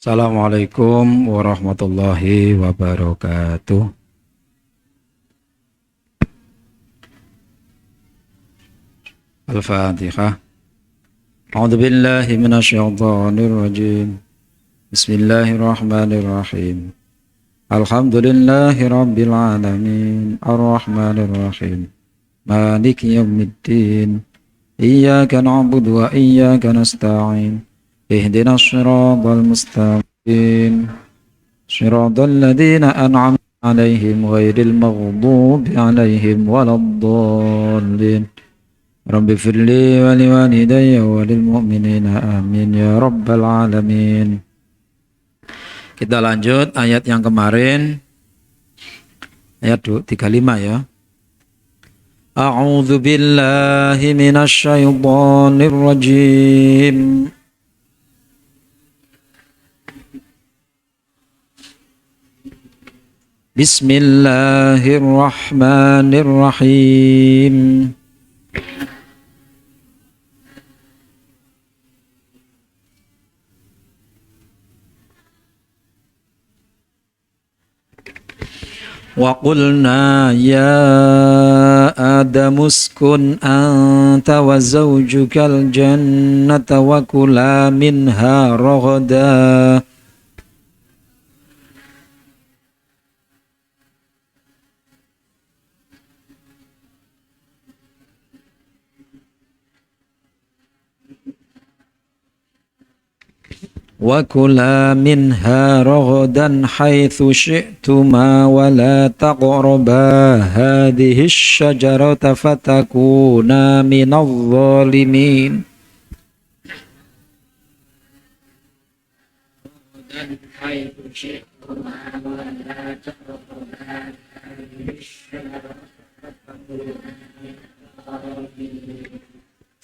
Assalamualaikum warahmatullahi wabarakatuh. Al-Fatihah. A'udzu billahi minasyaitonir rajim. Bismillahirrahmanirrahim. Alhamdulillahi rabbil alamin. Arrahmanir rahim. Maliki yaumiddin. Iyyaka na'budu wa iyyaka nasta'in. Ihdinas shiratal mustaqim. Shiratal ladzina an'amta 'alaihim ghairil maghdubi 'alaihim waladdallin. Rabbi firli wa liwalidayya wa lil mu'minina amin ya rabbal alamin. Kita lanjut ayat yang kemarin, ayat 35 ya. A'udzu billahi minasy syaithanir rajim. Bismillahirrahmanirrahim. Wa qulna ya Adamu uskun anta wa zawjukal jannata wa kula minha raghadan وَكُلَا مِنْهَا رَغَدًا حَيْثُ شِئْتُمَا وَلَا تَقْرَبَا هَذِهِ الشَّجَرَةَ فَتَكُونَا مِنَ الظَّالِمِينَ.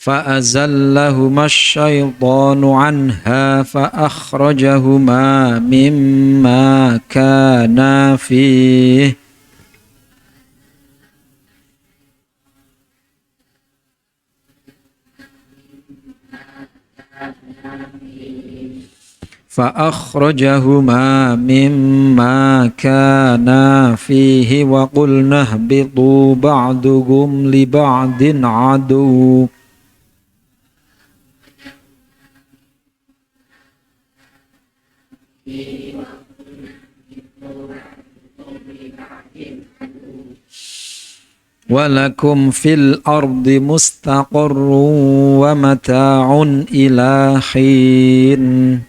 فأزلهما الشيطان عنها فأخرجهما مما كانا فيه وقلنا اهبطوا بعضكم لبعض عدو walakum fil ardi mustaqarrun wa mata'un ila hin.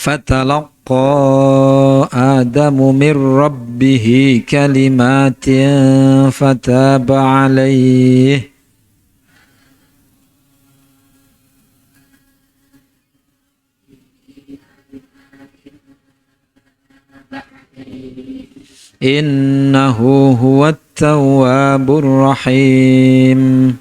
Fatalaqqa Adamu min rabbihi kalimatin fataba alaihi innahu huwat tawwabur rahim.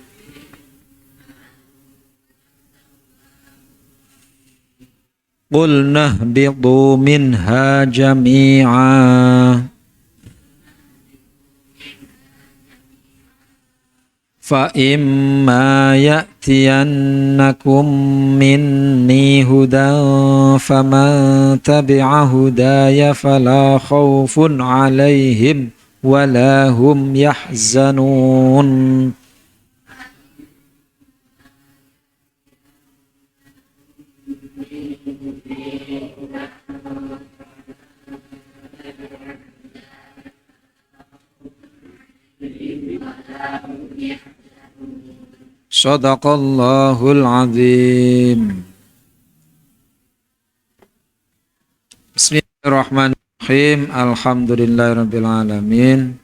Qulna ihbitu minha jami'a fa imma ya'tiyannakum minni hudan faman tabi'a hudaya fala khawfun 'alaihim wala hum yahzanun. Shadaqallahul azim. Bismillahirrahmanirrahim. Alhamdulillahirabbil alamin.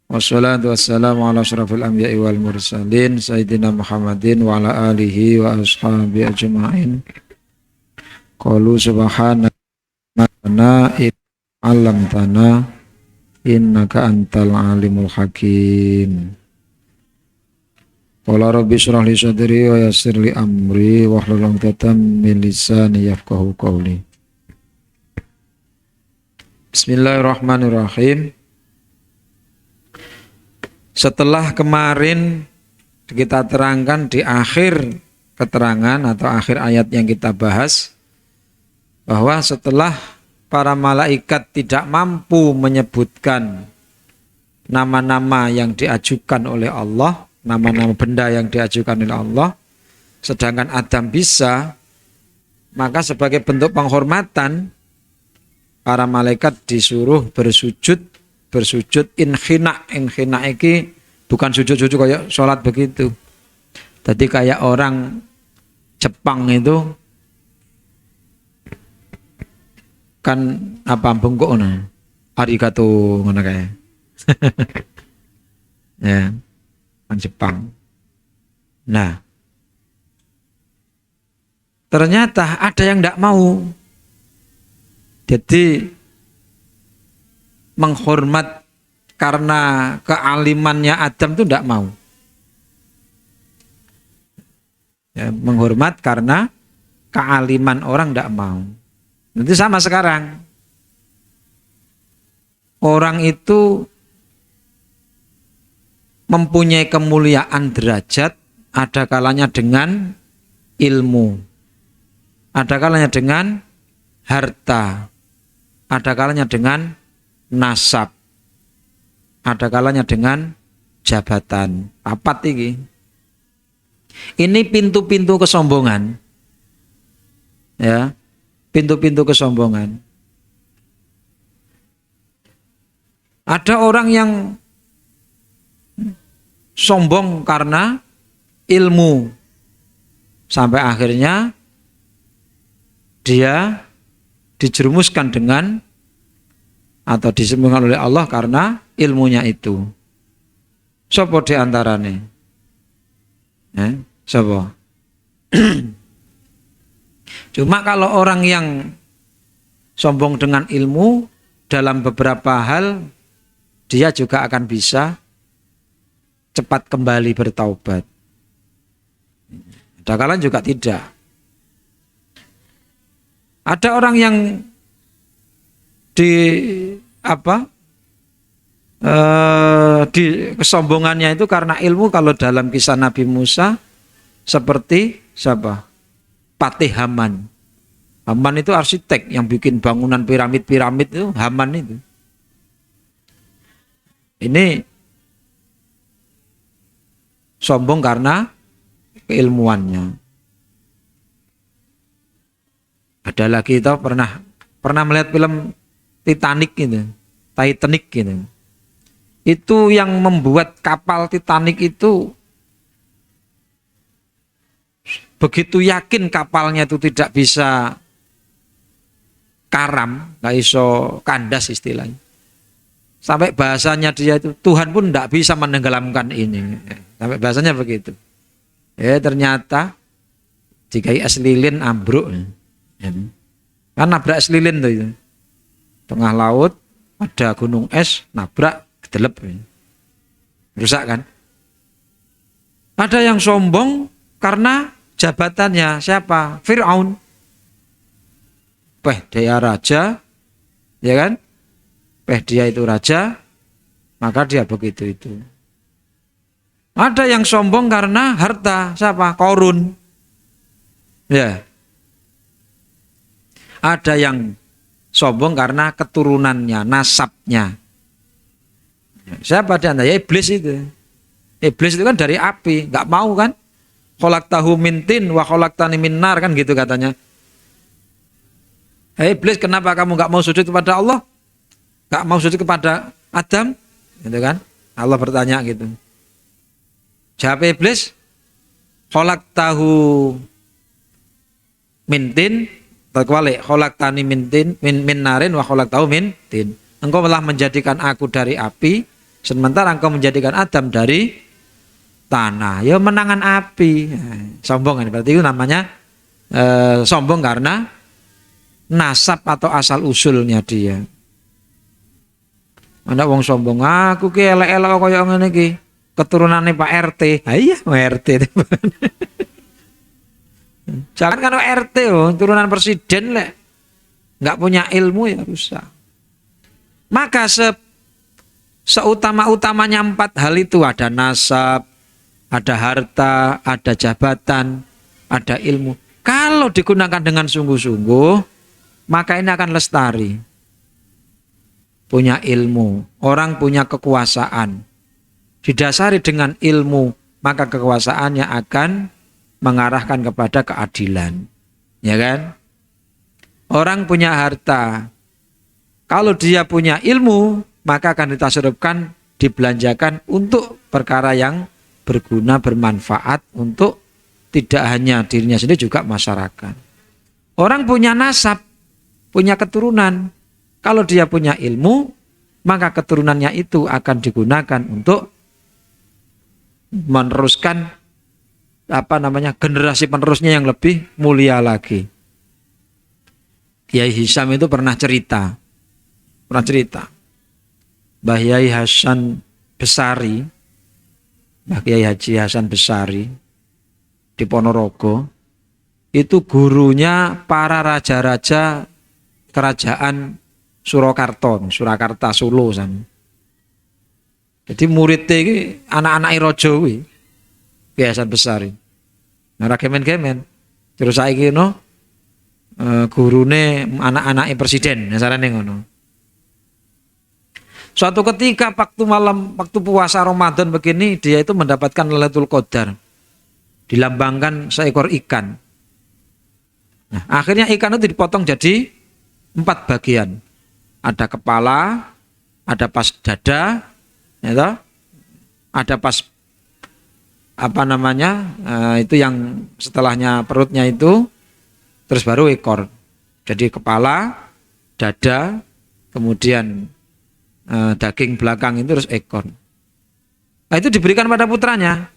Wassalatu wassalamu ala asyrafil anbiya'i wal mursalin sayyidina Muhammadin wa ala alihi wa ashabihi ajma'in. Qalu subhanaka allamtana innaka antal alimul hakim. Qala rabbi shrah li sadri wa yassir li amri wahlul 'uqdatam min lisani yafqahu qawli. Bismillahirrahmanirrahim. Setelah kemarin kita terangkan di akhir keterangan atau akhir ayat yang kita bahas, bahwa setelah para malaikat tidak mampu menyebutkan nama-nama yang diajukan oleh Allah, nama-nama benda yang diajukan oleh Allah, sedangkan Adam bisa, maka sebagai bentuk penghormatan para malaikat disuruh bersujud inkhina. Inkhina iki bukan sujud-sujud kayak sholat begitu. Jadi kayak orang Jepang itu kan apa bengkok nah, arigato ngono kae. Ya, orang Jepang. Nah, ternyata ada yang tidak mau. Jadi menghormat karena kealimannya Adam itu tidak mau. Ya, menghormat karena kealiman orang tidak mau. Nanti sama sekarang. Orang itu mempunyai kemuliaan derajat, ada kalanya dengan ilmu, ada kalanya dengan harta, ada kalanya dengan nasab, ada kalanya dengan jabatan. Papat iki. Ini pintu-pintu kesombongan. Ya, pintu-pintu kesombongan. Ada orang yang sombong karena ilmu, sampai akhirnya dia dijerumuskan dengan atau disembuhkan oleh Allah karena ilmunya itu. Sopo di antarane? Sopo? Cuma kalau orang yang sombong dengan ilmu, dalam beberapa hal dia juga akan bisa cepat kembali bertaubat. Ada kalanya juga tidak. Ada orang yang di kesombongannya itu karena ilmu. Kalau dalam kisah Nabi Musa seperti siapa? Patih Haman. Haman itu arsitek yang bikin bangunan piramid-piramid itu Haman itu. Ini sombong karena keilmuannya. Ada lagi itu pernah melihat film Titanic gitu. Titanic gitu. Itu yang membuat kapal Titanic itu begitu yakin kapalnya itu tidak bisa karam, nggak iso kandas istilahnya. Sampai bahasanya dia itu Tuhan pun tidak bisa menenggelamkan ini. Sampai bahasanya begitu. Ternyata jika es lilin ambruk. Kan nabrak es lilin tuh itu. Tengah laut ada gunung es, nabrak kedelep. Rusak kan? Ada yang sombong karena jabatannya siapa? Fir'aun. Dia raja, ya kan? Dia itu raja, maka dia begitu itu. Ada yang sombong karena harta, siapa? Korun. Ya. Ada yang sombong karena keturunannya, nasabnya. Siapa di antara? Ya iblis itu. Iblis itu kan dari api, nggak mau kan? Khalaqtahu min tin wa khalaqtani min nar, kan gitu katanya. Hei iblis, kenapa kamu nggak mau sujud kepada Allah? Nggak mau sujud kepada Adam? Gitu kan? Allah bertanya gitu. Jawab iblis, khalaqtahu min tin, terkuali khalaqtani min tin min narin wa khalaqtahu min tin. Engkau telah menjadikan aku dari api, sementara engkau menjadikan Adam dari tanah. Ya menangan api. Sombong kan? Berarti itu namanya sombong karena nasab atau asal usulnya dia. Ada wong sombong, aku ki elek-elek kaya ngene iki. Keturunane Pak RT. Ha iya, RT. Jangan kan RT turunan presiden lek enggak punya ilmu ya rusak. Maka seutama-utamanya 4 hal itu, ada nasab, ada harta, ada jabatan, ada ilmu. Kalau digunakan dengan sungguh-sungguh, maka ini akan lestari. Punya ilmu, orang punya kekuasaan. Didasari dengan ilmu, maka kekuasaannya akan mengarahkan kepada keadilan. Ya kan? Orang punya harta. Kalau dia punya ilmu, maka akan ditasarrufkan, dibelanjakan untuk perkara yang berguna, bermanfaat untuk tidak hanya dirinya sendiri, juga masyarakat. Orang punya nasab, punya keturunan. Kalau dia punya ilmu, maka keturunannya itu akan digunakan untuk meneruskan generasi penerusnya yang lebih mulia lagi. Kiai Hisam itu pernah cerita Mbah Yai Hasan Besari, Mbah Kiai Haji Hasan Besari di Ponorogo, itu gurunya para raja-raja kerajaan Surakarta, Solo sana. Jadi muridnya ini anak-anak raja kuwi, Kiai Hasan Besari. Nah, ra gemen-gemen. Terus saiki gurune anak-anake presiden, sarane ngono. Suatu ketika waktu puasa Ramadan begini, dia itu mendapatkan Lailatul Qadar. Dilambangkan seekor ikan. Nah, akhirnya ikan itu dipotong jadi 4 bagian. Ada kepala, ada pas dada, ya, ada pas itu yang setelahnya perutnya itu, terus baru ekor. Jadi kepala, dada, kemudian daging belakang itu, terus ekor. Nah, itu diberikan pada putranya.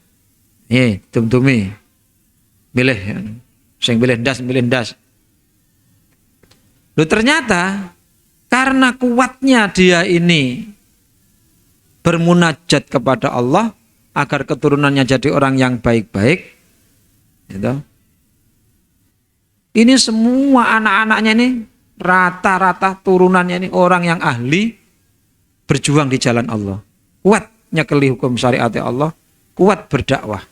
Tum-tumi, milih, sing milih ndas. Loh, ternyata karena kuatnya dia ini bermunajat kepada Allah agar keturunannya jadi orang yang baik-baik, gitu. Ini semua anak-anaknya ini rata-rata turunannya ini orang yang ahli berjuang di jalan Allah, kuat nyekeli hukum syariat Allah, kuat berdakwah.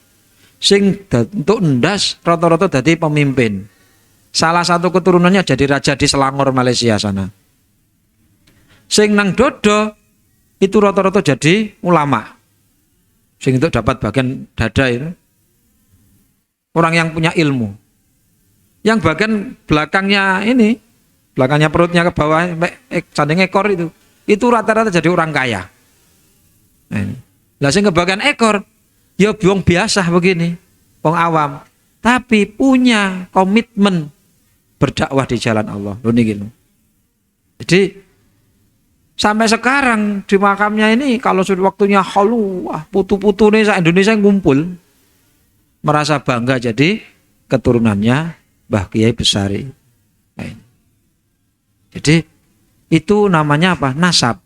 Sing untuk ndas rata-rata jadi pemimpin. Salah satu keturunannya jadi raja di Selangor, Malaysia sana. Sing nang dodo itu rata-rata jadi ulama. Sing untuk dapat bagian dada itu orang yang punya ilmu. Yang bagian belakangnya ini, belakangnya perutnya ke bawah, sanding ekor itu rata-rata jadi orang kaya. Lah sing ke bagian ekor, ya biong biasa begini, wong awam, tapi punya komitmen berdakwah di jalan Allah. Loh niki. Jadi sampai sekarang di makamnya ini kalau sudah waktunya putu-putu nih Indonesia ngumpul, merasa bangga jadi keturunannya Mbah Kiai Besari. Jadi itu namanya apa? Nasab.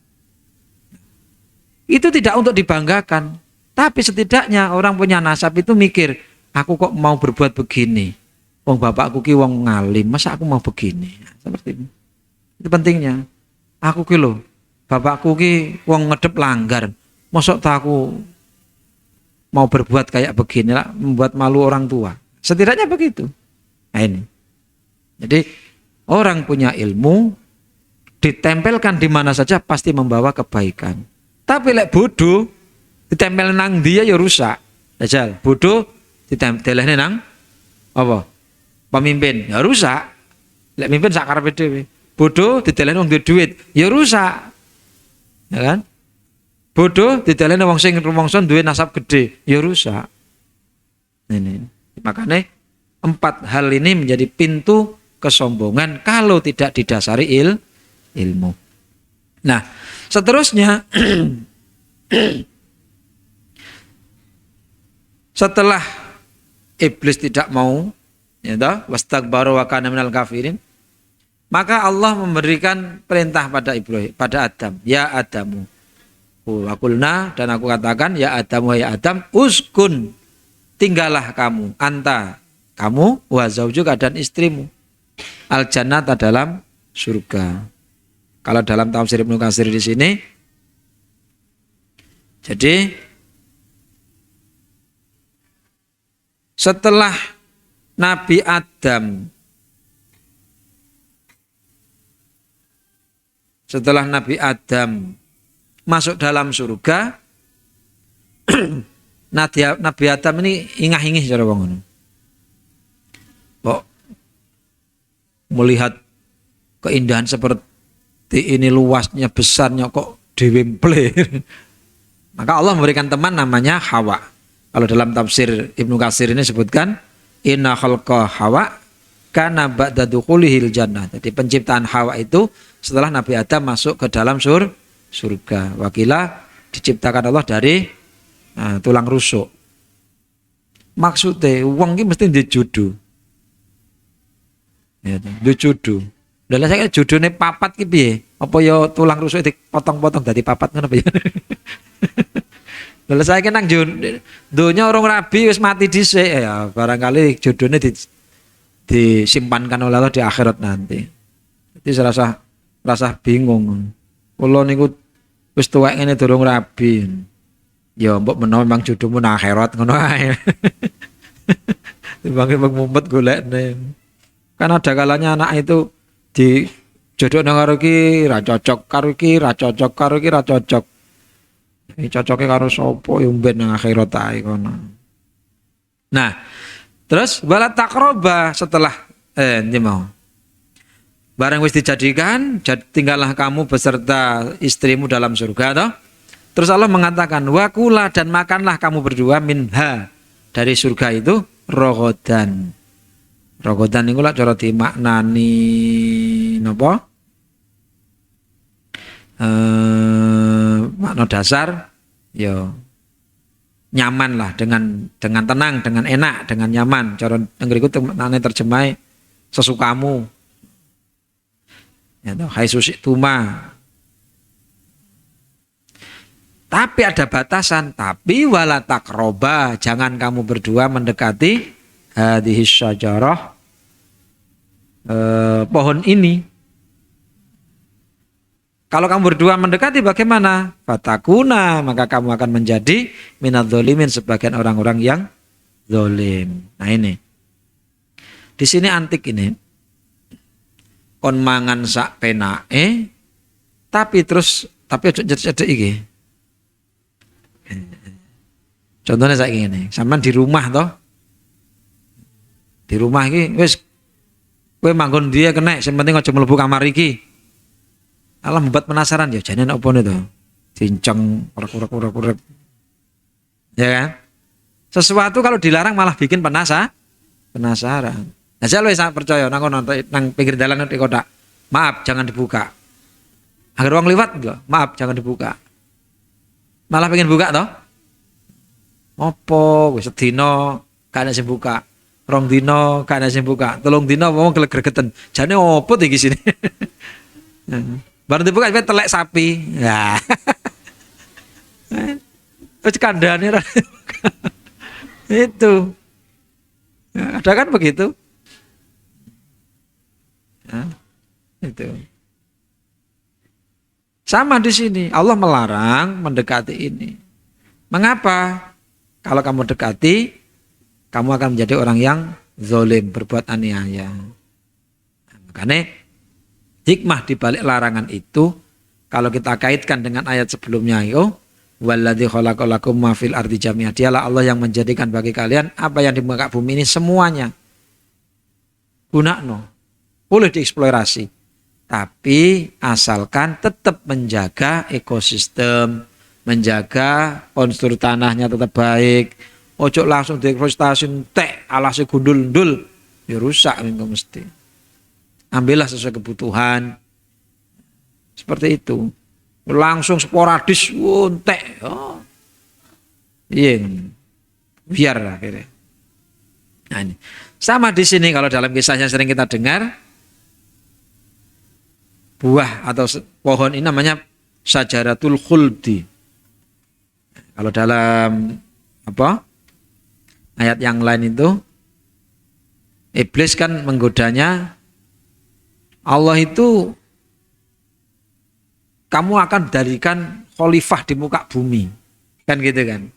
Itu tidak untuk dibanggakan, tapi setidaknya orang punya nasab itu mikir, aku kok mau berbuat begini. Wong bapakku ki wong ngalim, masa aku mau begini? Seperti itu. Itu pentingnya. Aku ki lho, bapakku ki wong ngedep langgar, mosok tak aku mau berbuat kayak begini lah, membuat malu orang tua. Setidaknya begitu. Nah ini. Jadi orang punya ilmu ditempelkan di mana saja pasti membawa kebaikan. Tapi lek bodoh ditempel nang dia ya rusak. Jajal, bodoh ditempelne nang apa? Pemimpin ya rusak. Lek mimpin sak karepe dhewe. Bodoh ditelehne wong duwe duit ya rusak. Ya kan? Bodoh ditelehne wong sing rumangsa duwe nasab gede ya rusak. Ini. Makanya 4 hal ini menjadi pintu kesombongan kalau tidak didasari ilmu. Nah, seterusnya setelah iblis tidak mau, ya toh, wastakbaru wa kana minal kafirin, maka Allah memberikan perintah pada Adam, ya Adamu. Qulna, dan aku katakan, ya Adamu, ya Adam, uskun, tinggallah kamu, anta, kamu, wa zaujuka, dan istrimu, al jannata, dalam surga. Kalau dalam tafsir Ibnu Katsir di sini Jadi setelah Nabi Adam masuk dalam surga, Nabi Adam ini ingah-ingih cara wong. Kok melihat keindahan seperti ini, luasnya, besarnya, kok diwemple. Maka Allah memberikan teman namanya Hawa. Kalau dalam tafsir Ibnu Katsir ini sebutkan inna khalqa Hawa kana ba'da dukhulihil jannah. Jadi penciptaan Hawa itu setelah Nabi Adam masuk ke dalam surga. Wakila diciptakan Allah dari tulang rusuk. Maksudnya wong iki mesti dijudu. Ya, dijudu. Lah saya judune papat ki piye? Apa ya tulang rusuk dipotong-potong dadi papat ngono piye? Lah saya nang donya orang rabi wis mati dhisik ya, barangkali judune disimpankan oleh Allah di akhirat nanti. Jadi rasa bingung. Kula niku wis tuwek ngene durung rabi. Ya mbok menawa memang jodohmu nang akhirat ngono ae. Timbang mumet golekne. Kan ada kalanya anak itu di jodoh karo iki ra cocok, karo iki ra cocok, karo iki ra cocok. Ini cocoknya karo sapa yo mben nang akhirat ae kono. Nah, terus wala taqroba setelah ini mau. Barang wis dijadikan, tinggallah kamu beserta istrimu dalam surga toh. Terus Allah mengatakan wakula dan makanlah kamu berdua minha dari surga itu rogodan. Rogodan niku lak cara dimaknani napa? Makna dasar ya nyaman lah, dengan tenang, dengan enak, dengan nyaman. Cara ngriku maknane terjemah sesukamu. Ya toh, hai susi tuma. Tapi ada batasan, tapi wala taqroba, jangan kamu berdua mendekati hadhis syajarah, pohon ini. Kalau kamu berdua mendekati bagaimana? Fatakuna, maka kamu akan menjadi minadz dzalimin, sebagian orang-orang yang zalim. Nah ini. Di sini antik ini. Kon mangan sak penake, tapi aja cedek iki. Contohnya saiki ngene, sampean di rumah toh. Di rumah iki wis kowe manggon dia kena, sing penting aja mlebu kamar iki. Allah membuat penasaran ya, jane opo to? Cincang kurek. Ya kan? Sesuatu kalau dilarang malah bikin penasaran. Nah, saya wis percaya nang pinggir dalan di kotak. Maaf, jangan dibuka. Agar wong liwat enggak? Maaf, jangan dibuka. Malah pengen buka toh? Opo wis sedina gak ana sing buka. 2 dina gak ana sing buka. 3 dina wong gregeten. Jane opo iki sini? Baru dibuka telek sapi. Ya. Wis kandhane itu. Ya, ada kan begitu? Ya, itu. Sama di sini, Allah melarang mendekati ini. Mengapa? Kalau kamu dekati, kamu akan menjadi orang yang zalim, berbuat aniaya. Makanya hikmah di balik larangan itu, kalau kita kaitkan dengan ayat sebelumnya itu, walladzi khalaqalakum ma fil ardi jami'a, dialah Allah yang menjadikan bagi kalian apa yang di muka bumi ini semuanya. Gunakno, boleh dieksplorasi, tapi asalkan tetap menjaga ekosistem, menjaga konstur tanahnya tetap baik. Ojo langsung deforestasi tek alase gundul-ndul, ya rusak mesti. Ambillah sesuai kebutuhan. Seperti itu. Langsung sporadis entek. Oh. Iya. Biar akhirnya. Nah, ini. Sama di sini kalau dalam kisahnya sering kita dengar, buah atau pohon ini namanya syajaratul khuldi. Kalau dalam ayat yang lain itu iblis kan menggodanya, Allah itu kamu akan jadikan khalifah di muka bumi. Kan gitu kan.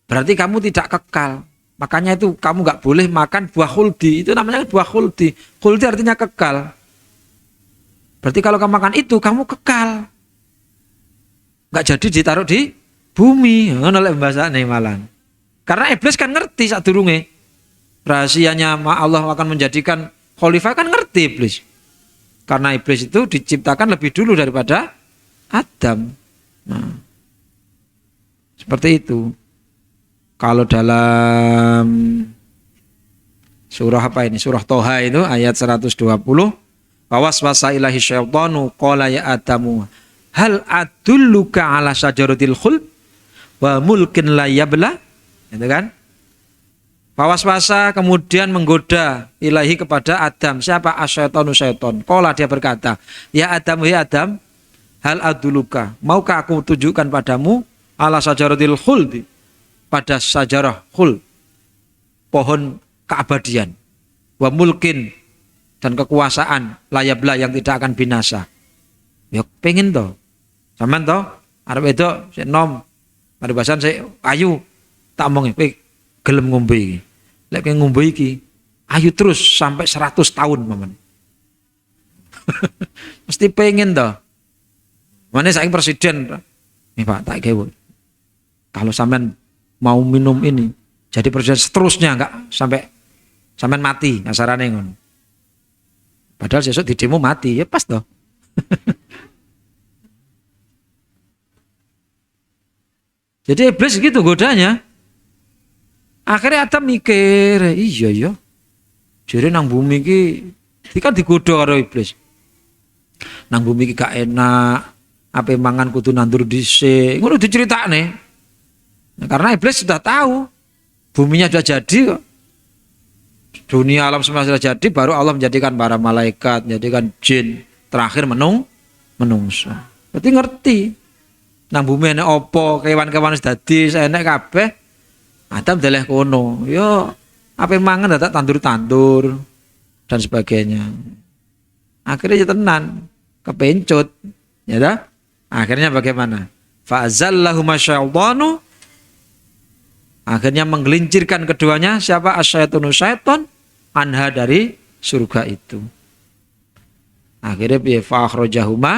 Berarti kamu tidak kekal. Makanya itu kamu nggak boleh makan buah khuldi. Itu namanya buah khuldi. Khuldi artinya kekal. Berarti kalau kamu makan itu, kamu kekal. Nggak jadi ditaruh di bumi. Nolak bahasa malan. Karena iblis kan ngerti saat durunge. Rahasianya Allah akan menjadikan khalifah kan ngerti iblis. Karena iblis itu diciptakan lebih dulu daripada Adam. Nah, seperti itu. Kalau dalam surah apa ini? Surah Toha itu ayat 120. Waswasa ilahi syaitanu qala ya Adamu hal adulluka ala syajaratil khuld wa mulkin la yabla. Itu kan? Waswasa kemudian menggoda ilahi kepada Adam. Siapa? Asyaitanu syaiton. Qala dia berkata, ya Adam, ya Adam, hal adulluka, maukah aku tunjukkan padamu ala syajaratil khuld, pada sajarah khuld, pohon keabadian, wa mulkin, dan kekuasaan layabla yang tidak akan binasa. Ya pengen toh, sampean toh, arep itu sik nom, paribasan sik ayu, tak omong kowe gelem ngombe iki. Lek kowe ngombe iki, ayu terus sampai 100 tahun momen. Mesti pengen toh. Mana saking presiden, nih Pak, tak gawe. Kalau sampean mau minum ini, jadi presiden seterusnya enggak sampai mati asarane ngono. Padahal sesuk di demo mati, ya pas toh. Jadi iblis gitu godanya. Akhirnya Adam mikir, iya. Jadi nang bumi iki kan digoda karo iblis. Nang bumi iki gak enak, ape mangan kudu nandur dhisik. Ngono diceritakne. Nah, karena iblis sudah tahu buminya sudah jadi kok. Dunia alam semesta sudah jadi, baru Allah menjadikan para malaikat, menjadikan jin, terakhir menungso. Berarti ngerti. Nang bumi enek opo, kewan-kewan wis dadi enek kabeh. Adam deleh kono. Yo ape mangan dadak tandur-tandur dan sebagainya. Akhirnya ya tenan, kepencut. Ya dah? Akhirnya bagaimana? Fa'azallahu masyaitanu. Akhirnya menggelincirkan keduanya siapa? Asyaitunu syaiton anha dari surga itu. Akhirnya bi fakhrajahuma,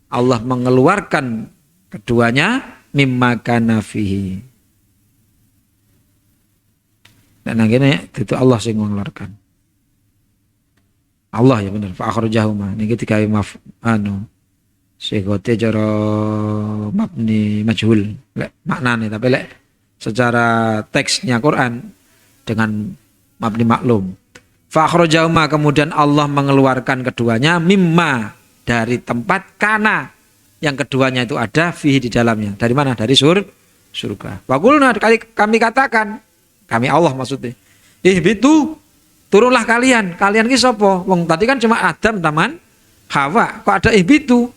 Allah mengeluarkan keduanya mimma kana fihi. Dan akhirnya itu Allah sing mengeluarkan. Allah ya benar, fakhrajahuma. Niki digawe segote cara mabni majhul. Lek maknane tapi lek secara teksnya Quran dengan mabni maklum. Fakhrajahuma, kemudian Allah mengeluarkan keduanya mimma, dari tempat kana yang keduanya itu ada fihi di dalamnya. Dari mana? Dari surga. Wa qulna, kami katakan, kami Allah maksudnya. Ihbitu, turunlah kalian. Kalian ki sapa? Wong tadi kan cuma Adam taman Hawa. Kok ada ihbitu?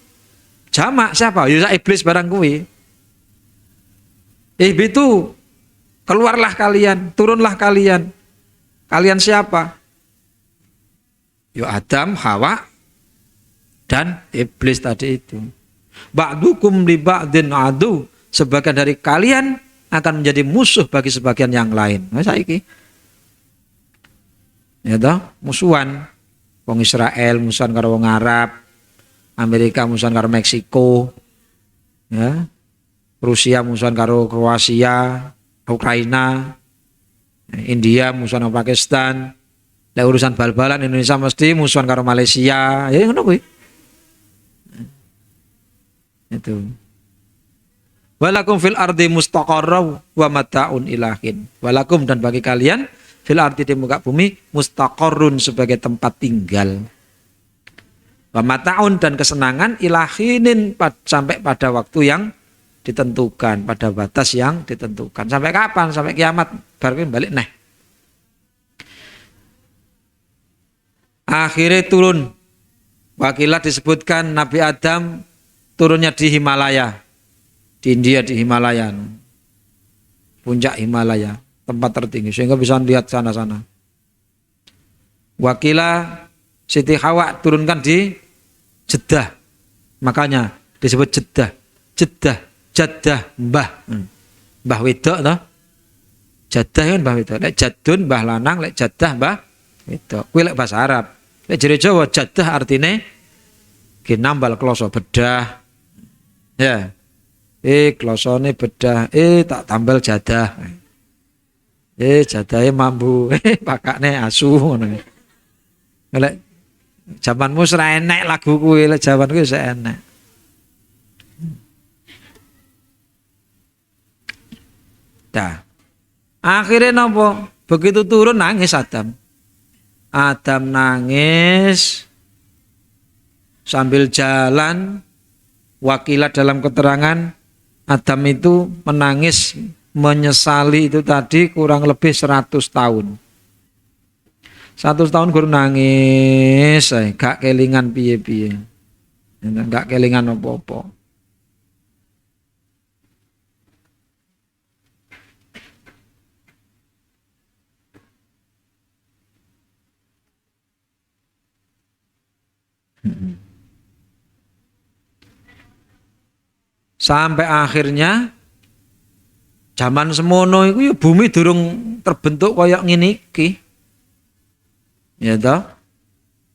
Jamak siapa? Ya iblis barang kuwi. Ihbitu, keluarlah kalian, turunlah kalian. Kalian siapa? Ya Adam, Hawa, dan iblis tadi itu. Ba'dukum li ba'din adu. Sebagian dari kalian akan menjadi musuh bagi sebagian yang lain. Nah, saiki. Ya toh, musuhan. Wong Israel musuhan karo wong Arab, Amerika musuhan karo Meksiko. Ya. Rusia musuhan karo Kroasia, Ukraina, India musuhan karo Pakistan. Lek urusan bal-balan Indonesia mesti musuhan karo Malaysia. Ya ngono kuwi. Itu. Walakum fil ardi mustaqarraw wa mata'un ilahin. Walakum, dan bagi kalian fil ardi di muka bumi mustaqarrun, sebagai tempat tinggal. Wa mata'un, dan kesenangan ilahinin sampai pada waktu yang ditentukan, pada batas yang ditentukan. Sampai kapan? Sampai kiamat. Baru balik neh. Akhirnya turun. Wakilah disebutkan Nabi Adam turunnya di Himalaya. Di India, di Himalaya, puncak Himalaya, tempat tertinggi, sehingga bisa lihat sana-sana. Wakilah Siti Hawa turunkan di Jeddah, makanya disebut Jeddah, jaddah mbah. Mbah wedok toh. Jaddah kan mbah wedok. Lek jadun mbah lanang, lek jaddah mbah wedok. Kuwi lek bahasa Arab. Lek jere Jawa jaddah artine nambal kloso bedah. Ya. Klosone bedah, tak tambal jadah. Jadahe mambu, pakane asu ngono. Lek jamanmu ora enek lagu kuwi, lek jamanku wis enek. Dah. Akhirnya napa? Begitu turun nangis Adam. Adam nangis sambil jalan. Wakilah dalam keterangan Adam itu menangis menyesali itu tadi kurang lebih 100 tahun. 100 tahun guru nangis, gak kelingan piye-piye. Gak kelingan apa-apa. Sampai akhirnya zaman semono itu ya bumi durung terbentuk kayak ngene iki. Ya toh?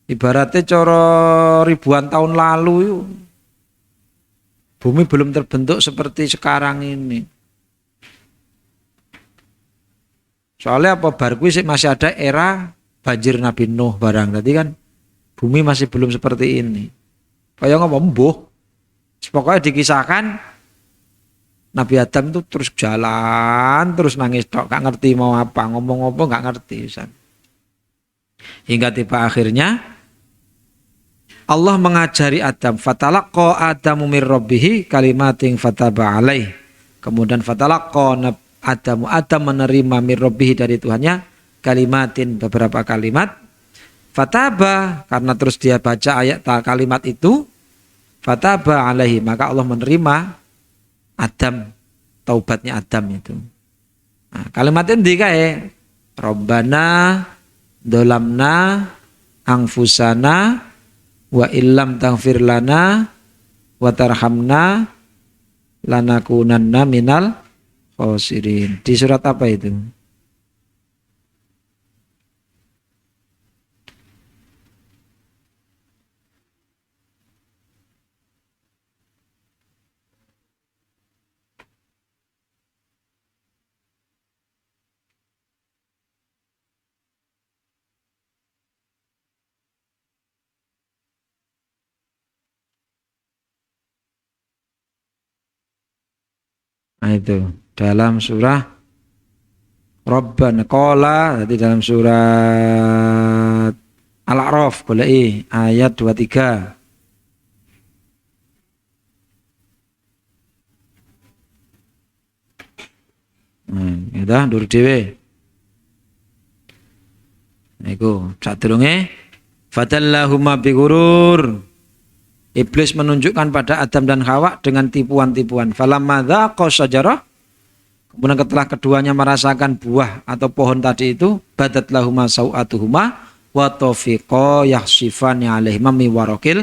Ibaratnya cara ribuan tahun lalu itu bumi belum terbentuk seperti sekarang ini. Soalnya apa bar kuwi masih ada era banjir Nabi Nuh barang. Tadi kan bumi masih belum seperti ini. Kayak ngapa mbuh. Pokoknya dikisahkan Nabi Adam itu terus jalan, terus nangis tok, gak ngerti mau apa, ngomong apa gak ngerti. Hingga tiba akhirnya Allah mengajari Adam, fatalaqqa Adamu mir rabbihi kalimatin fataba alaih. Kemudian fatalaqqa Adam menerima mir rabbihi dari Tuhannya kalimatin beberapa kalimat. Fataba karena terus dia baca ayat kalimat itu. Fataba alaihi maka Allah menerima Adam taubatnya Adam itu. Nah, kalimatnya ndi kae? Rabbana dolamna angfusana wa illam taghfir lana wa tarhamna lanakunanna minal khosirin. Di surat apa itu? Nah itu dalam surah Rabbana qala, jadi dalam surat Al-A'raf goleki ayat 23. Ya ndur dhewe. Niku sadurunge fatallahuma bighurur. Iblis menunjukkan pada Adam dan Hawa dengan tipuan-tipuan. Falamma dzaqa syajarah, kemudian setelah keduanya merasakan buah atau pohon tadi itu, badat lahuma sau'atuhuma wa tafiqa yahsifani alaihima min waraqil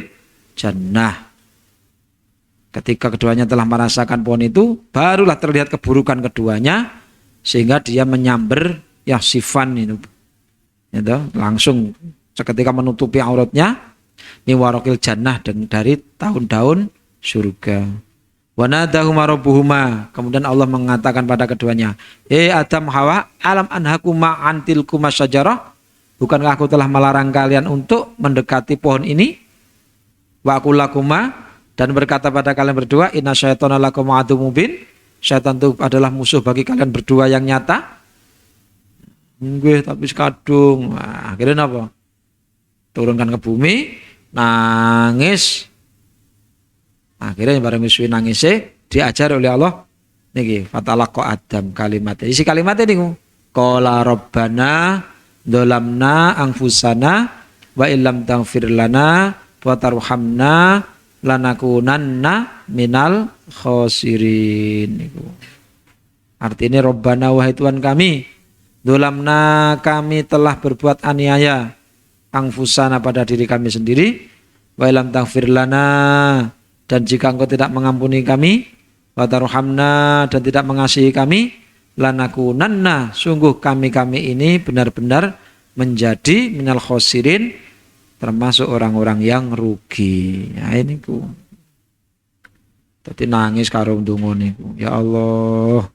jannah. Ketika keduanya telah merasakan pohon itu, barulah terlihat keburukan keduanya sehingga dia menyamber yahsifan itu. Gitu, langsung seketika menutupi auratnya miwarokil jannah dari tahun-tahun surga. Wanadahuma rabbuhuma, kemudian Allah mengatakan pada keduanya, Adam Hawa, alam anhakuma antilkuma syajarah, bukankah aku telah melarang kalian untuk mendekati pohon ini? Wa aqulakuma, dan berkata pada kalian berdua, inna syaitana lakum aduwwum mubin, syaitan itu adalah musuh bagi kalian berdua yang nyata. Nggih, tapi sekadung. Nah, akhirnya apa? Turunkan ke bumi, nangis. Akhirnya bareng wis nangise diajar oleh Allah niki fatalaqqa Adam kalimat. Isi kalimatnya niku qala rabbana dolamna anfusana wa illam taghfir lana wa tarhamna lanakunanna minal khosirin niku. Artinya Rabbana wahai Tuhan kami, dolamna kami telah berbuat aniaya angfusana pada diri kami sendiri, wa illam taghfir lana, dan jika engkau tidak mengampuni kami, wa tarhamna dan tidak mengasihi kami, lanakunanna sungguh kami ini benar-benar menjadi minal khosirin termasuk orang-orang yang rugi. Ya ini ku. Tadi nangis karo ndonga niku. Ya Allah.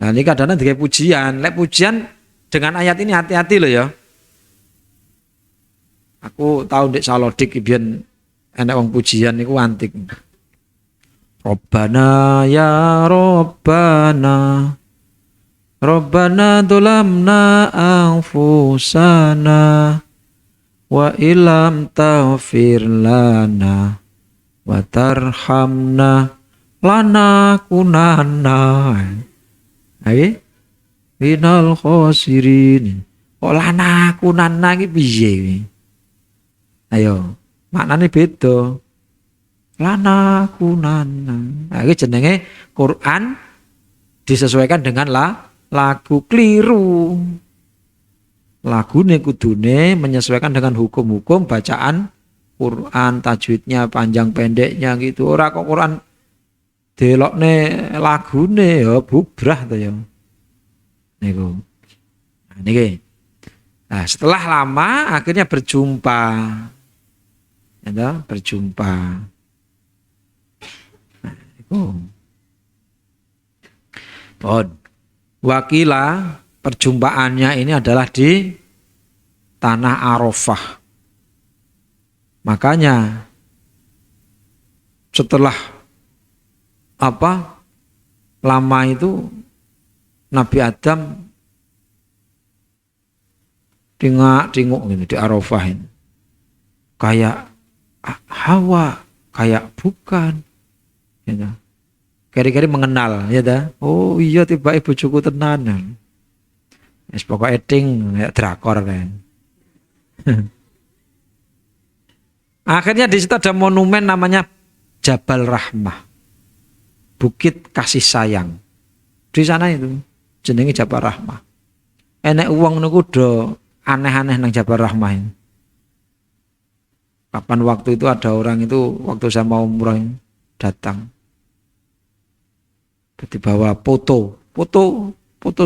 Nah ini kadang-kadang digawe pujian. Lek pujian dengan ayat ini hati-hati loh ya. Aku tahu ndek Salodik biyen enek wong pujian niku antik. Robbana ya Robbana Robbana dolamna anfusana wa ilam taghfir lana wa tarhamna lana kunana minal khosirin. Kok lana kunana iki piye? Ayo, maknane beda. Lana kunana. Nah, iki jenenge Quran disesuaikan dengan lagu keliru. Lagune kudune menyesuaikan dengan hukum-hukum bacaan Quran, tajwidnya, panjang pendeknya gitu. Ora kok Quran delokne lagune ya bubrah to ya. Niku. Nah, niki. Nah, setelah lama akhirnya berjumpa. Ya, berjumpa. Nah, niku. Wakila perjumpaannya ini adalah di tanah Arafah. Makanya setelah lama itu Nabi Adam dinguk gitu di Arafah ini. Kayak Hawa, kayak bukan. Ya. Kira-kira mengenal, ya dah. Oh iya tiba ibu cucu tenan. Es pokok eting ya drakor kan. Akhirnya di situ ada monumen namanya Jabal Rahmah, Bukit Kasih Sayang. Di sana itu jenenge Jabal Rahmah. Enek uang niku do aneh-aneh nang Jabal Rahmah ini. Kapan waktu itu ada orang itu waktu saya mau umroh datang. Dibawa foto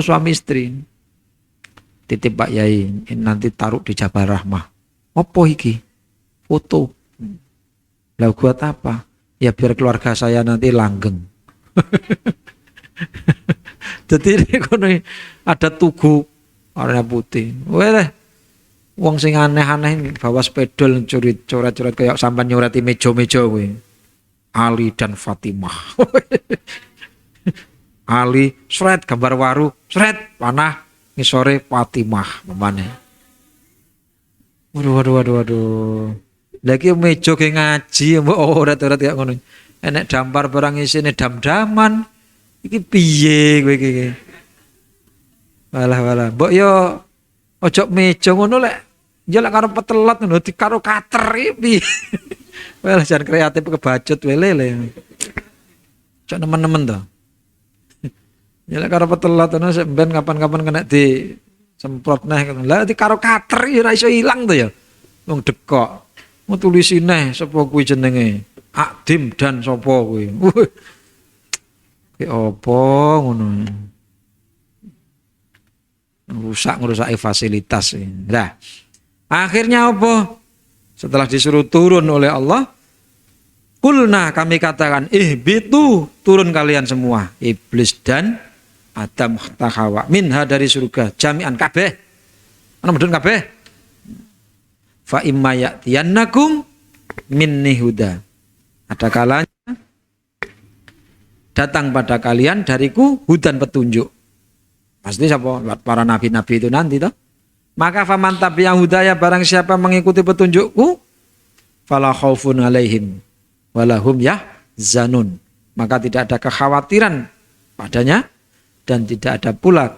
suami istri. Titip Pak Yai, ini nanti taruh di Jabal Rahmah. Apa iki? Foto. Lah buat apa? Ya biar keluarga saya nanti langgeng. Jadi ini ada tugu warna putih. Weh, wong sing aneh-aneh bawa spedol coret-coret kayak sampan nyoreti meja-meja kuwi. Ali dan Fatimah. Ali sret gambar waru, sret panah ngisore Fatimah memane. Waduh. Lagi meja ke ngaji mbok ora-ora kayak ngono. Enek dampar barang isine dam-daman. Iki piye kowe iki? Walah. Mbok yo ojo meja ngono lek. Ya lek karo petelat ngono di karo kater iki. Well, jan kreatif kebacut wele. Cok nemen-nemen to. Ya lek karo petelat ngono ben kapan-kapan kena di semprot neh. Lah di karo kater ya ora iso ilang to ya. Wong dekok. Mau tulisin neh sapa kuwi jenenge? Akdim dan sapa kuwi. Ki opo ngono. Ngerusak fasilitas. Nah, akhirnya apa? Setelah disuruh turun oleh Allah, kulna kami katakan, ihbitu turun kalian semua, iblis dan Adam Hawa minha dari surga jami'an kabeh. Ana medun kabeh. Fa imma ya'tiyannakum minni huda. Ada kalanya datang pada kalian dariku hudan petunjuk. Pasti siapa? Para nabi-nabi itu nanti toh. Maka faman tabi'a hudaya barang siapa mengikuti petunjukku fala khaufun alaihim walahum yahzanun. Maka tidak ada kekhawatiran padanya dan tidak ada pula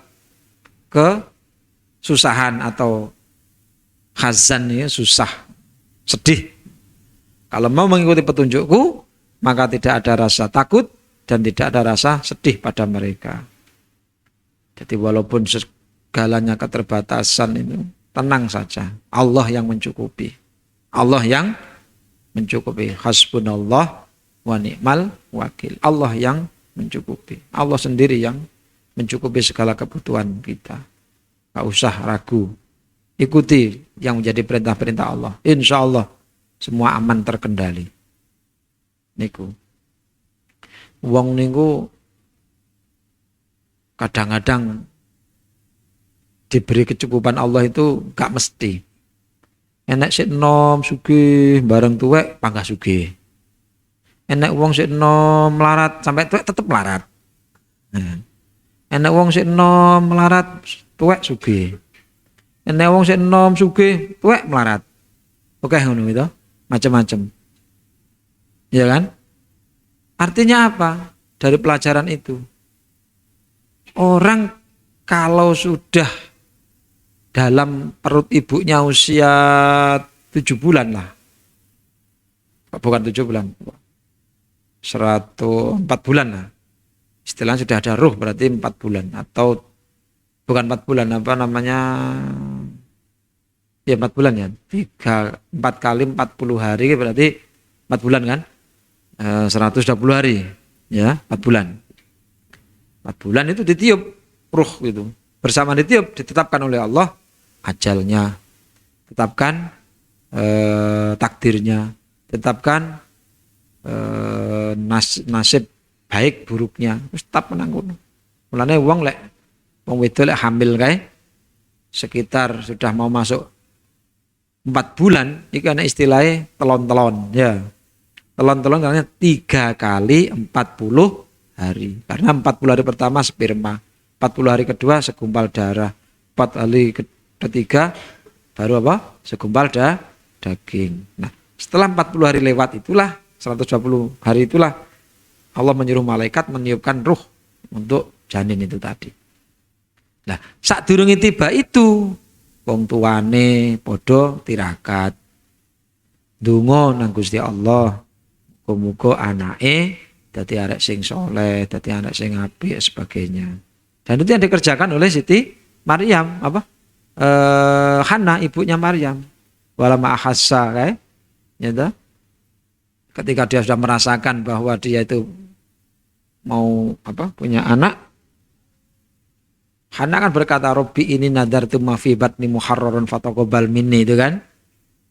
kesusahan atau hazan ya susah, sedih. Kalau mau mengikuti petunjukku, maka tidak ada rasa takut dan tidak ada rasa sedih pada mereka. Jadi walaupun segalanya keterbatasan itu, tenang saja. Allah yang mencukupi. Allah yang mencukupi. Hasbunallah wa ni'mal wakil. Allah yang mencukupi. Allah sendiri yang mencukupi segala kebutuhan kita. Gak usah ragu. Ikuti yang menjadi perintah-perintah Allah. Insya Allah semua aman terkendali. Niku. Wong niku kadang-kadang diberi kecukupan Allah itu gak mesti. Enek sik nom sugih bareng tuwek panggah sugih. Enek wong sik nom melarat sampai tuwek tetep melarat. Enek wong sik nom melarat tuwek sugih. Enek wong sik nom sugih tuwek melarat. Oke ngono itu, macam-macam. Ya kan? Artinya apa? Dari pelajaran itu, orang kalau sudah dalam perut ibunya usia 7 bulan lah, bukan 7 bulan, 104 bulan lah, istilahnya sudah ada ruh berarti 4 bulan atau bukan 4 bulan apa namanya, ya 4 bulan ya, 4 kali 40 hari berarti 4 bulan kan, 120 hari ya, 4 bulan. 4 bulan itu ditiup ruh gitu. Bersama ditiup ditetapkan oleh Allah ajalnya, tetapkan takdirnya, tetapkan nasib baik buruknya, tetap menanggung. Mulane wong lek wong wedok lek hamil kae sekitar sudah mau masuk 4 bulan, iki ana istilahnya telon-telon ya. Telon-telon karena 3 kali 40 hari. Karena 40 hari pertama sperma, 40 hari kedua segumpal darah, 4 hari ketiga baru apa? Segumpal daging. Nah, setelah 40 hari lewat itulah, 120 hari itulah Allah menyuruh malaikat meniupkan ruh untuk janin itu tadi. Nah, sadurunge tiba itu wong tuane padha tirakat. Ndonga nang Gusti Allah, muga-muga anake dadi arek sing soleh, dadi anak sing apik sebagainya. Dan itu yang dikerjakan oleh Siti Maryam, apa? Hana ibunya Maryam. Walama ahassa kae. Ya, ketika dia sudah merasakan bahwa dia itu mau apa? Punya anak. Hana kan berkata, "Robbi ini nadartu ma fi batni muharrarun fataqabbal minni," itu kan.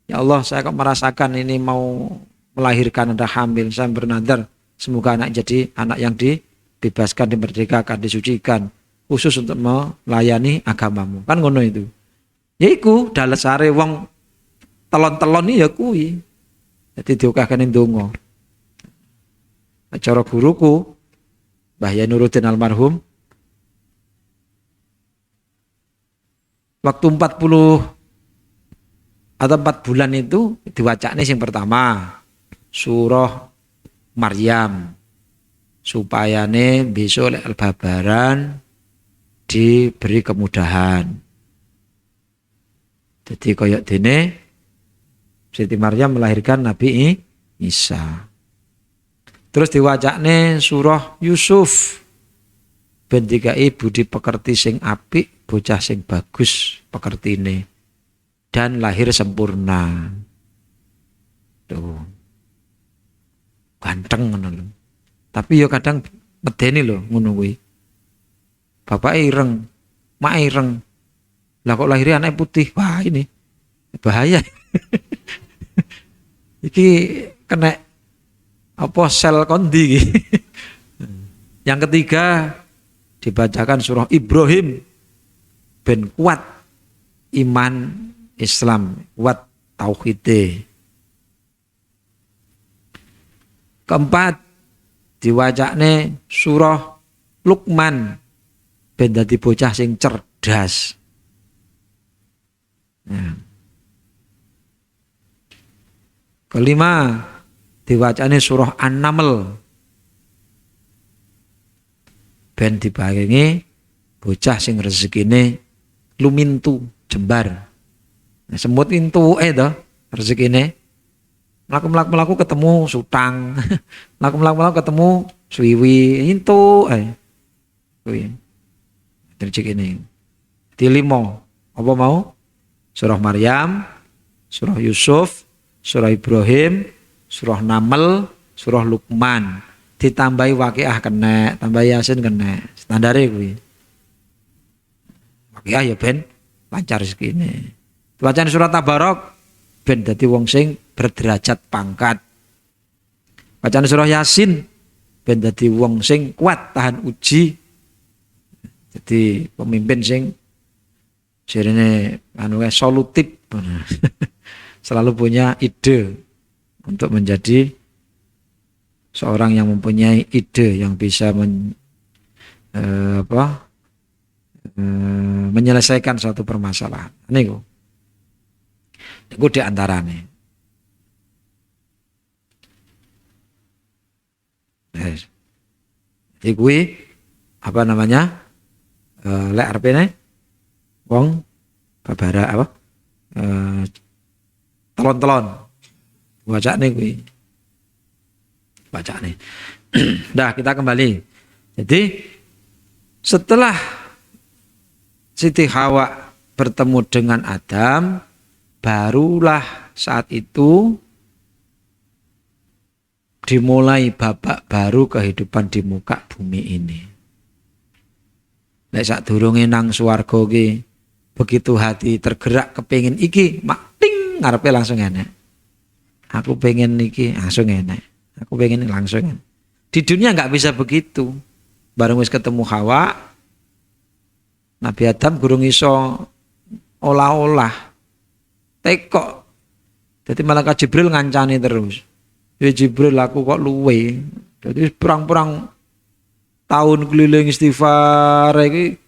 Ya Allah, saya kok merasakan ini mau melahirkan, ada hamil, saya bernadar semoga anak jadi anak yang dibebaskan, dimerdekakan, disucikan, khusus untuk melayani agamamu. Kan ngono itu. Ya iku dalesare wong telon-telon ya kuwi. Jadi diukahkan ndonga. Cara guruku Mbah Nuruddin almarhum waktu 40 atau 4 bulan itu diwacane sing pertama surah Maryam supayane besok lek lebaran diberi kemudahan. Jadi koyok dene Siti Maryam melahirkan Nabi Isa. Terus diwacane surah Yusuf ben dikai budi pekerti sing apik, bocah sing bagus pekertine dan lahir sempurna. Tuh. Ganteng ngono lho. Tapi yo kadang medeni lho ngono kuwi. Bapak ireng, mak ireng. Lah kok lahirnya anak putih. Wah, ini bahaya. Iki kena apa sel kondi. Yang ketiga dibacakan surah Ibrahim ben kuat iman Islam, kuat tauhid. Keempat diwacane surah Luqman ben dadi bocah sing cerdas. Nah. Kelima diwacane surah An-Naml ben dibarengi bocah sing rezekine lumintu jembar. Nah, semut intu to rezekine. Melaku ketemu sutang. Melaku ketemu suwiwi intu kuwi. Rezekine. Di 5 apa mau? Surah Maryam, surah Yusuf, surah Ibrahim, surah Naml, surah Luqman. ditambahi Waqiah kena, tambah Yasin kena. Standare kuwi. Waqiah ya ben lancar rezekine. Bacaan surat Tabarok ben dadi wong sing berderajat pangkat. Bacaan surah Yasin ben dadi wong sing kuat tahan uji. Jadi pemimpin sing sirine solutif. Selalu punya ide untuk menjadi seorang yang mempunyai ide yang bisa menyelesaikan suatu permasalahan. Niku di antarane. Jadi kuwi apa namanya? Lek arepene wong babara apa? Telon-telon. Bacane kuwi. Bacane. Dah kita kembali. Jadi setelah Siti Hawa bertemu dengan Adam, barulah saat itu dimulai babak baru kehidupan di muka bumi ini. Lek sadurunge nang swarga ki begitu hati tergerak kepengin iki, mak ting ngarepe langsung enek. Aku pengen iki langsung enek. Aku pengen langsung enek. Di dunia nggak bisa begitu. Bareng wis ketemu Hawa, Nabi Adam gurung iso olah-olah tekok. Jadi malaikat Jibril ngancani terus. Ya Jibril aku kok luwe. Jadi perang-perang tahun keliling istighfar iki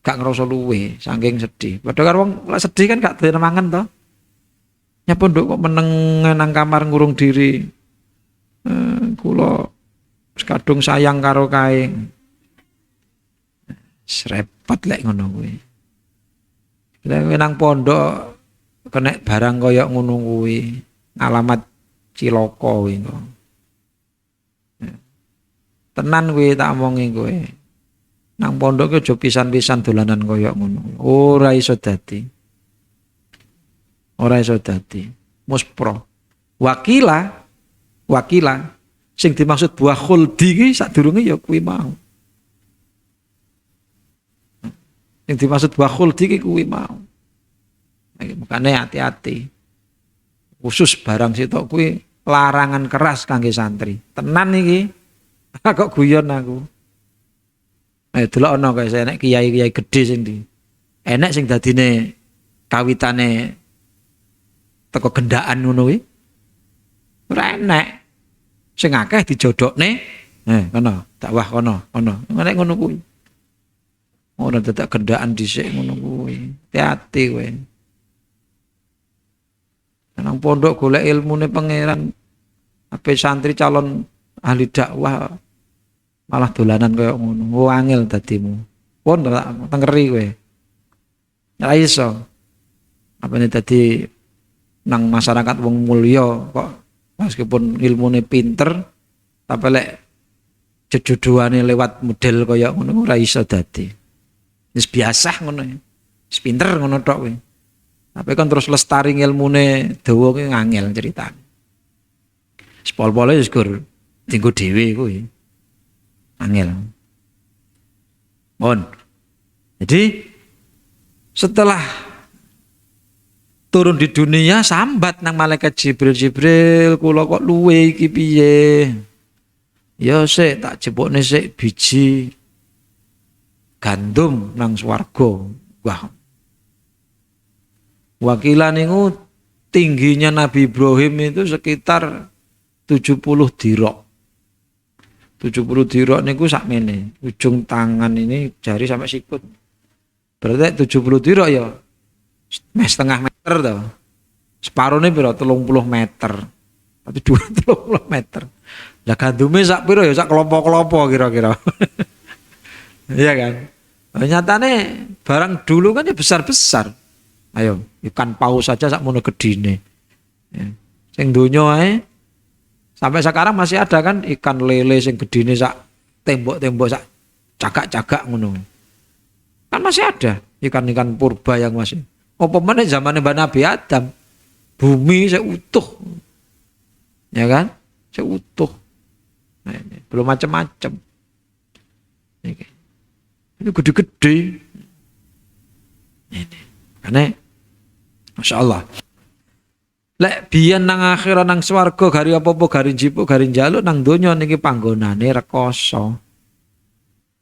gak ngerasa luwe, saking sedih. Padahal kan wong sedih kan gak doyan mangan to. Ya pondok kok meneng nang kamar ngurung diri. Kula wis kadung sayang karo kae. Repot lek ngono kuwi. Lek nang pondok kena barang kaya ngono kuwi, alamat cilaka kuwi kok. Tenan kuwi tak omongi kowe. Nang pondok aja pisan-pisan dolanan kaya ngono. Ora iso dadi. Ora iso dadi. Muspro. Wakila sing dimaksud buah khuldi ki sadurunge ya kuwi mau. Sing dimaksud buah khuldi ki kuwi mau. Makane hati-hati. Khusus barang sitok kuwi larangan keras kangge santri. Tenan iki. Kok guyon aku. Ayo delok ana kaya saya nek kiai-kiai gedhe sing ndi. Enek sing dadine kawitane teko gendaan ngono kuwi. Ora enek. Sing akeh dijodhokne, kono, dakwah kono. Nek ngono kuwi. Ora dadak gendaan dhisik ngono kuwi. Hati-hati kowe. Nang pondok golek ilmune pangeran. Ape santri calon ahli dakwah malah dolanan kaya ngono. Angel dadimu. Pun tengeri kowe. Ora iso. Apane dadi nang masyarakat wong mulya kok meskipun ilmune pinter tapi lek jejodohane lewat model kaya ngono ora iso dadi. Wis biasa ngono. Wis pinter ngono tok kowe. Tapi kan terus lestari ilmune dawa ki ngangel ceritane. Sepol-pole wis gur dienggo dhewe kuwi. Angel. Mon. Jadi setelah turun di dunia sambat nang malaikat Jibril kula kok luwe iki piye? Ya sik tak jebokne sik biji gandum nang swarga. Wah. Wakilan niku tingginya Nabi Ibrahim itu sekitar 70 dirok. 70 dirok niku sakmene, ujung tangan ini jari sampai sikut. Berarti 70 dirok ya setengah meter to. Separone piro 30 meter. Tapi 30 meter. Lah gandume sak piro ya sak kelompok-kelompok kira-kira. Iya kan? Nyatane barang dulu kan ya besar-besar. Ayo, ikan paus saja sak mono gedine. Ya. Sing donya ae sampai sekarang masih ada kan ikan lele sing gedine sak tembok-tembok sak cagak-cagak ngono. Kan masih ada ikan-ikan purba yang masih. Apa meneh zamane Nabi Adam bumi seutuh. Ya kan? Seutuh. Nah, ini. Belum macam-macam. Ini gede-gede. Ini. Karena Masya Allah. Lek biyen nang akhirat nang swarga gari apa-apa gari njipuk gari njaluk nang donya niki panggonane rekoso.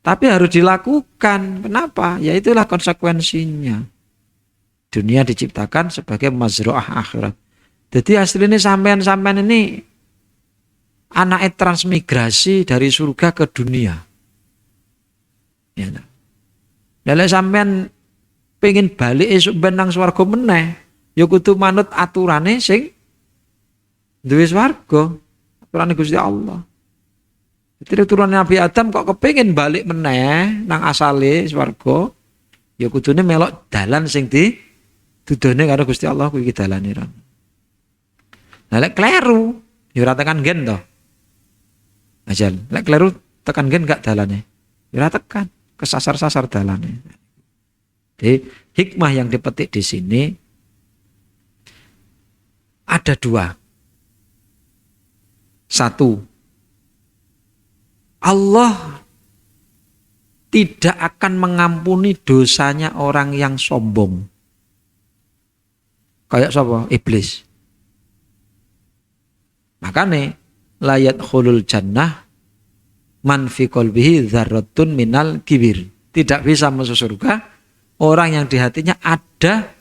Tapi harus dilakukan. Kenapa? Ya itulah konsekuensinya. Dunia diciptakan sebagai mazru'ah akhirat. Jadi aslinya sampean-sampean ini anaknya transmigrasi dari surga ke dunia. Ya. Lek sampean pengen balik esuk ben nang swarga meneh. Ya kudu manut aturane sing duwe swarga, aturane Gusti Allah. Jadi turunane Nabi Adam kok kepengin balik meneh nang asale swarga, ya kudune melok dalan sing ditudone karo Gusti Allah kuwi iki dalane ra. Lah lek kleru, ya ora tekan gen to. Ajal, lek kleru tekan gen gak dalane. Ya ora tekan, kesasar-sasar dalane. Jadi hikmah yang dipetik di sini ada dua. Satu, Allah tidak akan mengampuni dosanya orang yang sombong. Kayak siapa? Iblis. Makanya layat khulul jannah man fi qalbihi dzarratun minal kibir. Tidak bisa masuk surga orang yang di hatinya ada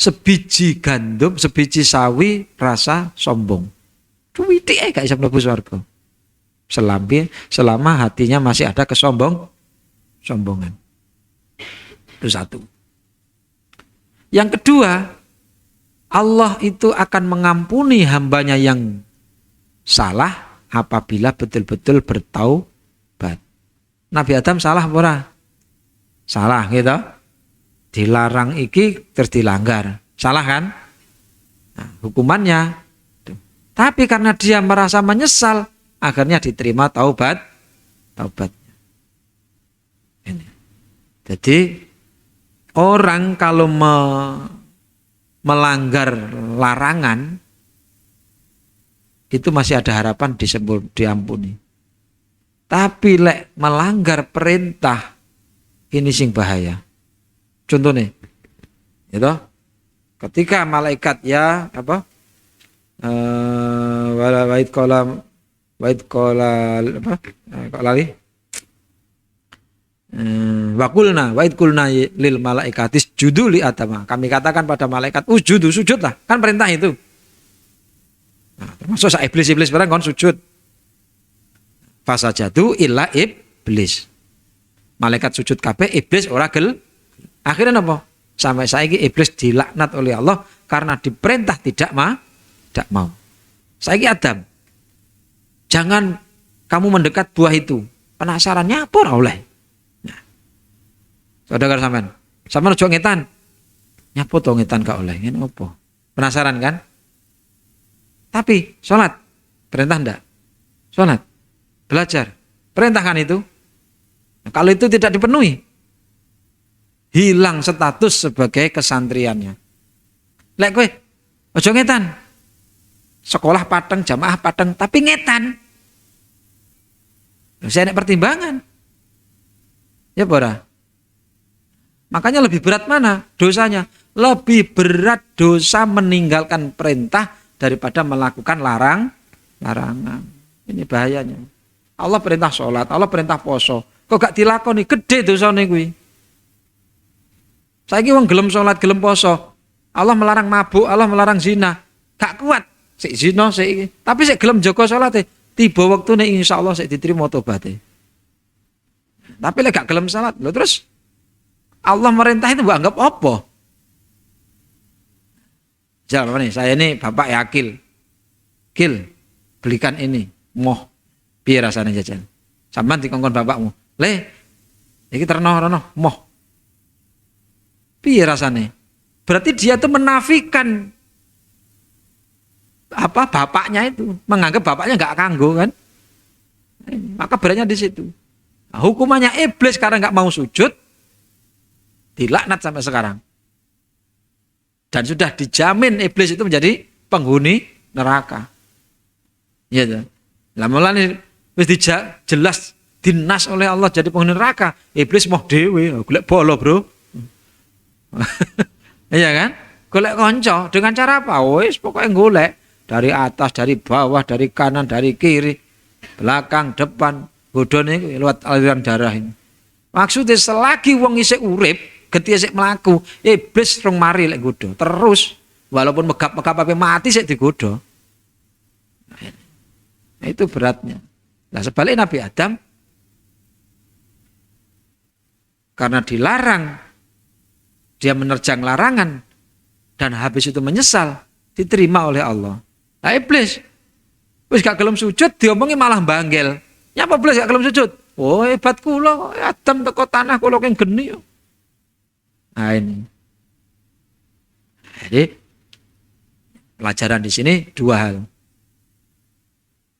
sebiji gandum, sebiji sawi rasa sombong. Cuwiti gak bisa mlebu swarga. Selama hatinya masih ada sombongan. Itu satu. Yang kedua, Allah itu akan mengampuni hambanya yang salah apabila betul-betul bertaubat. Nabi Adam salah ora? Salah gitu. Dilarang iki terus dilanggar. Salah kan? Nah, hukumannya. Tapi karena dia merasa menyesal, akhirnya diterima taubatnya. Ini. Jadi orang kalau melanggar larangan itu masih ada harapan diampuni. Tapi lek melanggar perintah ini sing bahaya. Contohnya, itu ketika malaikat ya apa, wait kolam apa, kok lali, wakulna wait kulna lil malaikatis juduli adama. Kami katakan pada malaikat, sujudlah, kan perintah itu. Nah, termasuk iblis barang kon sujud. Fasajadu illa iblis. Malaikat sujud kabeh, iblis ora gel. Akhirnya apa? Sampai saiki iblis dilaknat oleh Allah karena diperintah tidak mau. Saiki Adam, jangan kamu mendekat buah itu. Penasarannya apa ora oleh? Nah, saudara sampean ojo ngetan. Nyapo to ngetan gak oleh? Ngene apa? Penasaran kan? Tapi sholat perintah ndak? Sholat, belajar, perintah kan itu? Nah, kalau itu tidak dipenuhi, hilang status sebagai kesantriannya. Lek kowe ojo ngetan. Sekolah padang, jamaah padang, tapi ngetan. Saya nek pertimbangan. Ya pora. Makanya lebih berat mana dosanya? Lebih berat dosa meninggalkan perintah daripada melakukan larangan. Ini bahayanya. Allah perintah sholat, Allah perintah poso. Kok gak dilakoni, gede dosane kuwi. Saiki wong gelem sholat, gelem poso. Allah melarang mabuk, Allah melarang zina. Gak kuat, sik zina, sik. Tapi sik gelem jaga salate, tiba waktune insyaallah sik diterima tobaté. Tapi lek gak gelem salat, lho terus Allah merintah itu mbok anggap apa? Jawab nih, saya ini bapak ya Akil. Kil, belikan ini, moh. Piye rasane jajan? Sampeyan dikongkon bapakmu. Le, iki terno moh. Piye rasane? Berarti dia tuh menafikan apa bapaknya itu, menganggap bapaknya nggak kanggo kan? Maka beratnya di situ. Nah, hukumannya iblis karena nggak mau sujud, dilaknat sampai sekarang. Dan sudah dijamin iblis itu menjadi penghuni neraka. Iya. Lah mulane wis jelas dinas oleh Allah jadi penghuni neraka. Iblis mau dhewe, golek bolo, Bro. Iya kan? Golek kanca dengan cara apa? Wis pokoknya golek dari atas, dari bawah, dari kanan, dari kiri, belakang, depan, bodone lewat aliran darah ini. Maksudnya selagi wong isih urip, getih isih mlaku, iblis rong mari lek godho. Terus walaupun megap-megap ape mati sik digodho. Nah, itu beratnya. Nah, sebaliknya Nabi Adam karena dilarang, dia menerjang larangan dan habis itu menyesal, diterima oleh Allah. Nah, iblis wis gak gelem sujud, diomongi malah banggel. Nyapa iblis gak gelem sujud? Oh, hebat kula, Adam teko tanah kula keng geni. Nah, ini. Jadi pelajaran di sini dua hal.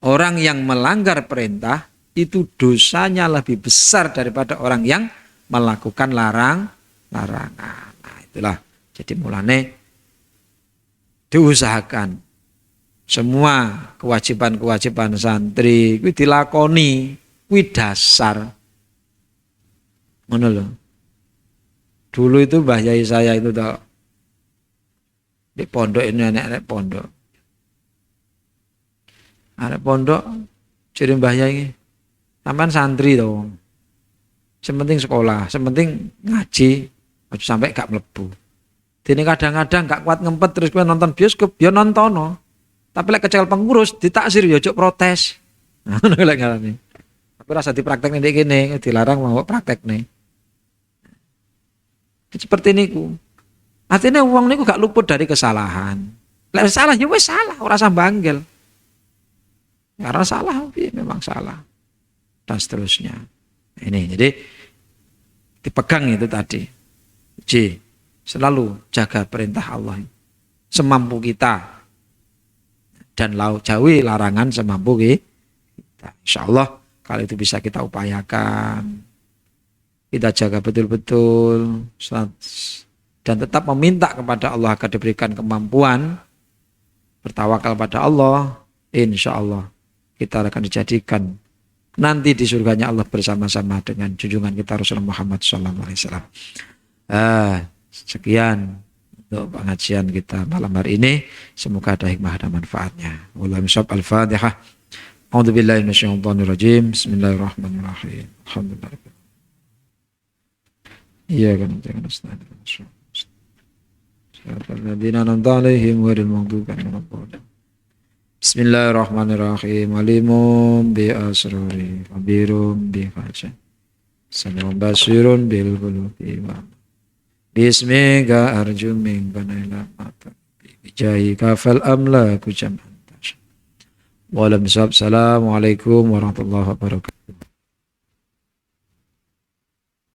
Orang yang melanggar perintah itu dosanya lebih besar daripada orang yang melakukan larangan. Nah, itulah. Jadi mulane diusahakan semua kewajiban-kewajiban santri kuwi dilakoni, kuwi dasar. Ngono lho. Dulu itu mbah yai saya itu toh di pondok ini anak-anak pondok. Anak pondok jadi mbah yai sampean santri toh. Sementing sekolah, sementing ngaji, aja sampai gak mlebu. Dene kadang-kadang gak kuat ngempet terus kowe nonton bioskop, ya nontono. Tapi lek kecekel pengurus ditaksir ya ojo protes. Nah, ngono lek ngarani. Tapi rasa dipraktekne ndek kene, dilarang mau praktekne. Seperti niku. Artinya uang niku gak luput dari kesalahan. Lek salah ya wis salah, ora usah banggel. Karena salah memang salah. Dan seterusnya. Ini jadi dipegang itu tadi. Selalu jaga perintah Allah semampu kita dan jauhi larangan semampu kita. Insyaallah kalau itu bisa kita upayakan, kita jaga betul-betul dan tetap meminta kepada Allah agar diberikan kemampuan bertawakal pada Allah. Insyaallah kita akan dijadikan nanti di surganya Allah bersama-sama dengan junjungan kita Rasulullah Muhammad SAW. Sekian untuk pengajian kita malam hari ini. Semoga ada hikmah dan manfaatnya. Al-Fatihah. A'udzubillahi minasyaitonirrajim. Bismillahirrahmanirrahim. Alhamdulillah. Iya kan jangan astagfirullah. Alladzina an'amta 'alaihim ghairil maghdubi 'alaihim waladdallin. Bismillahirrahmanirrahim. Alimum bi asrori kabirum bi faja. Sami'un basirun bil qulubi wa bismika arju minka naila mata bijahi kafal amlaku jam'an tasha. Assalamualaikum warahmatullahi wabarakatuh.